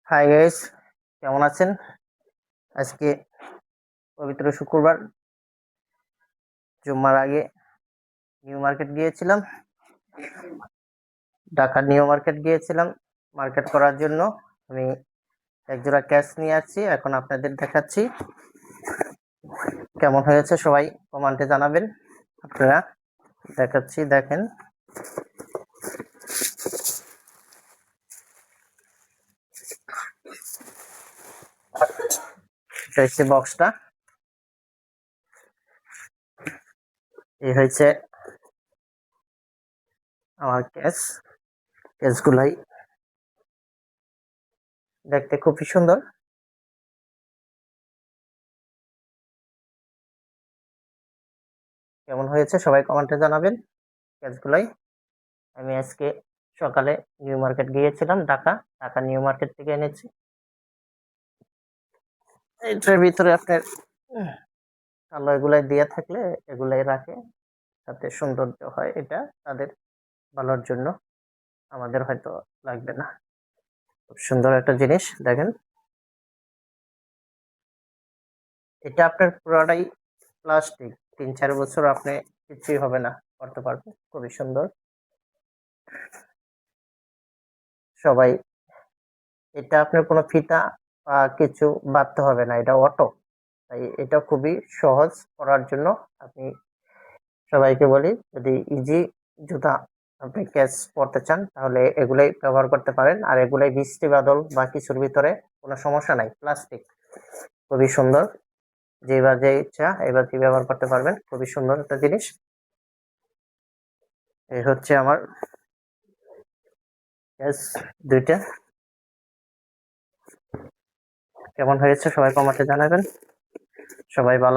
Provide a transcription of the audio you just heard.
Hi guys, কেমন আছেন? আজকে পবিত্র শুক্রবার, জুম্মার আগে নিউ মার্কেট গিয়েছিলাম। ঢাকার নিউ মার্কেট গিয়েছিলাম মার্কেট করার জন্য। আমি একজোড়া ক্যাশ নিয়ে আসছি, এখন আপনাদের দেখাচ্ছি। কেমন হয়েছে সবাই কমেন্টে জানাবেন। আপনারা দেখাচ্ছি, দেখেন। এটা হচ্ছে বক্সটা, এই হয়েছে আমার ক্যাশগুলাই দেখতে খুবই সুন্দর। কেমন হয়েছে সবাই কমেন্টে জানাবেন ক্যাশগুলাই। আমি আজকে সকালে নিউ মার্কেট গিয়েছিলাম, ঢাকা নিউ মার্কেট থেকে এনেছি। এটার ভিতরে আপনার কালো এগুলাই দিয়ে থাকলে এগুলাই রাখে, তাতে সৌন্দর্য হয়। এটা তাদের ভালোর জন্য, আমাদের হয়তো লাগবে না। খুব সুন্দর একটা জিনিস, দেখেন। এটা আপনার পুরোটাই প্লাস্টিক, 3-4 বছর আপনি কিছুই হবে না, করতে পারবেন। খুবই সুন্দর। সবাই, এটা আপনার কোনো ফিতা বা কিছু বাঁধতে হবে না, এটা অটো। তাই এটা খুবই সহজ করার জন্য আপনি সবাইকে বলি, যদি ইজি জুতা আপনি ক্যাচ পড়তে চান তাহলে এগুলাই ব্যবহার করতে পারেন। আর এগুলাই বৃষ্টি বাদল বা কিছুর ভিতরে কোনো সমস্যা নাই, প্লাস্টিক খুবই সুন্দর। যেবার যে ইচ্ছা এবার কি ব্যবহার করতে পারবেন, খুবই সুন্দর একটা জিনিস। এই হচ্ছে আমার ক্যাচ দুইটা। কেমন হয়েছে সবাই কমেন্টে জানাবেন। সবাই ভালো